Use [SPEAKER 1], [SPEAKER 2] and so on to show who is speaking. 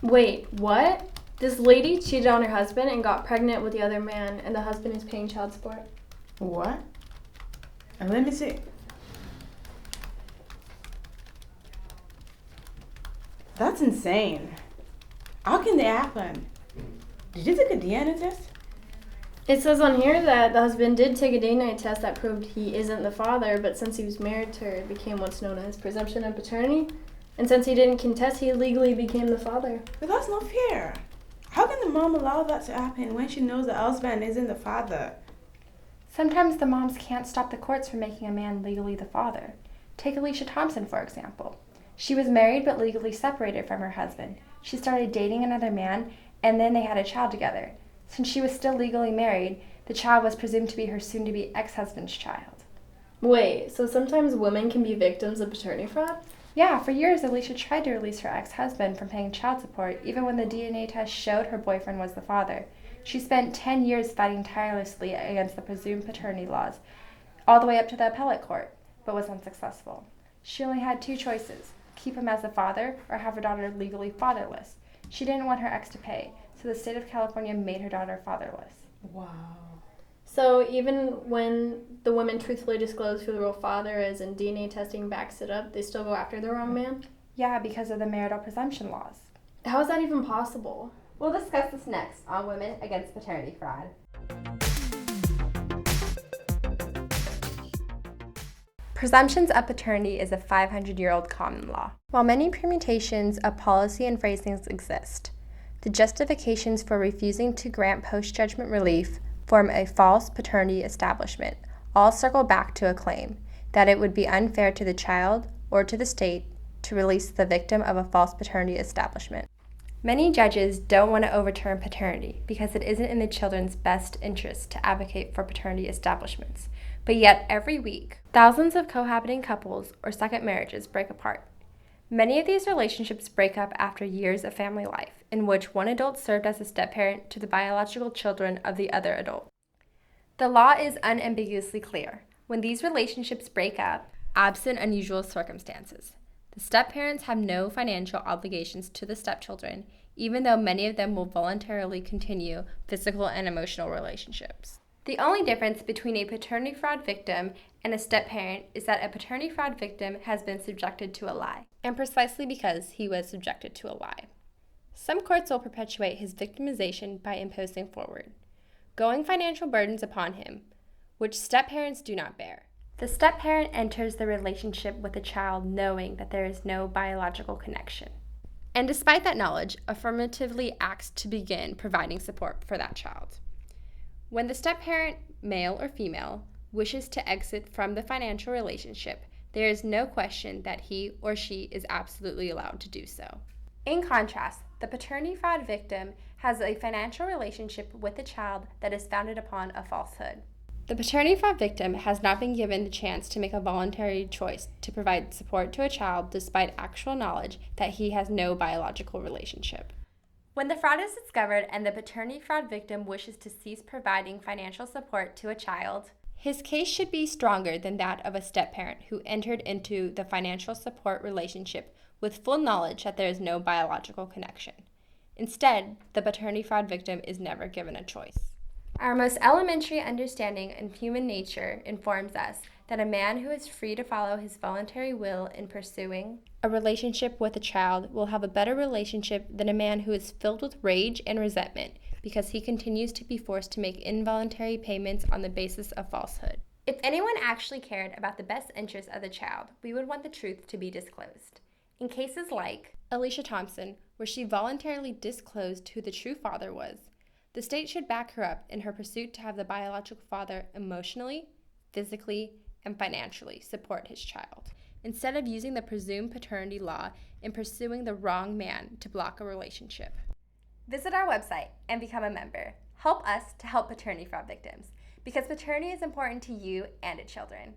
[SPEAKER 1] Wait, what? This lady cheated on her husband and got pregnant with the other man, and the husband is paying child support.
[SPEAKER 2] What? Let me see. That's insane. How can that happen? Did you take a DNA test?
[SPEAKER 1] It says on here that the husband did take a DNA test that proved he isn't the father, but since he was married to her, it became what's known as presumption of paternity. And since he didn't contest, he legally became the father.
[SPEAKER 2] But that's not fair. How can the mom allow that to happen when she knows the husband isn't the father?
[SPEAKER 3] Sometimes the moms can't stop the courts from making a man legally the father. Take Alicia Thompson, for example. She was married but legally separated from her husband. She started dating another man, and then they had a child together. Since she was still legally married, the child was presumed to be her soon-to-be ex-husband's child.
[SPEAKER 1] Wait, so sometimes women can be victims of paternity fraud?
[SPEAKER 3] Yeah, for years, Alicia tried to release her ex-husband from paying child support, even when the DNA test showed her boyfriend was the father. She spent 10 years fighting tirelessly against the presumed paternity laws, all the way up to the appellate court, but was unsuccessful. She only had two choices: keep him as the father or have her daughter legally fatherless. She didn't want her ex to pay, so the state of California made her daughter fatherless.
[SPEAKER 2] Wow.
[SPEAKER 1] So even when the women truthfully disclose who the real father is and DNA testing backs it up, they still go after the wrong man?
[SPEAKER 3] Yeah, because of the marital presumption laws.
[SPEAKER 1] How is that even possible?
[SPEAKER 4] We'll discuss this next on Women Against Paternity Fraud.
[SPEAKER 3] Presumptions of paternity is a 500-year-old common law. While many permutations of policy and phrasings exist, the justifications for refusing to grant post-judgment relief form a false paternity establishment, all circle back to a claim that it would be unfair to the child or to the state to release the victim of a false paternity establishment. Many judges don't want to overturn paternity because it isn't in the children's best interest to advocate for paternity establishments. But yet, every week, thousands of cohabiting couples or second marriages break apart. Many of these relationships break up after years of family life, in which one adult served as a step-parent to the biological children of the other adult. The law is unambiguously clear. When these relationships break up, absent unusual circumstances, the step-parents have no financial obligations to the stepchildren, even though many of them will voluntarily continue physical and emotional relationships. The only difference between a paternity fraud victim and a step-parent is that a paternity fraud victim has been subjected to a lie, and precisely because he was subjected to a lie. Some courts will perpetuate his victimization by imposing forward, going financial burdens upon him, which step-parents do not bear. The step-parent enters the relationship with the child knowing that there is no biological connection, and despite that knowledge, affirmatively acts to begin providing support for that child. When the step-parent, male or female, wishes to exit from the financial relationship, there is no question that he or she is absolutely allowed to do so. In contrast, the paternity fraud victim has a financial relationship with the child that is founded upon a falsehood. The paternity fraud victim has not been given the chance to make a voluntary choice to provide support to a child despite actual knowledge that he has no biological relationship. When the fraud is discovered and the paternity fraud victim wishes to cease providing financial support to a child, his case should be stronger than that of a step-parent who entered into the financial support relationship with full knowledge that there is no biological connection. Instead, the paternity fraud victim is never given a choice. Our most elementary understanding of human nature informs us that a man who is free to follow his voluntary will in pursuing a relationship with a child will have a better relationship than a man who is filled with rage and resentment because he continues to be forced to make involuntary payments on the basis of falsehood. If anyone actually cared about the best interests of the child, we would want the truth to be disclosed. In cases like Alicia Thompson, where she voluntarily disclosed who the true father was, the state should back her up in her pursuit to have the biological father emotionally, physically, and financially support his child, instead of using the presumed paternity law in pursuing the wrong man to block a relationship. Visit our website and become a member. Help us to help paternity fraud victims, because paternity is important to you and to children.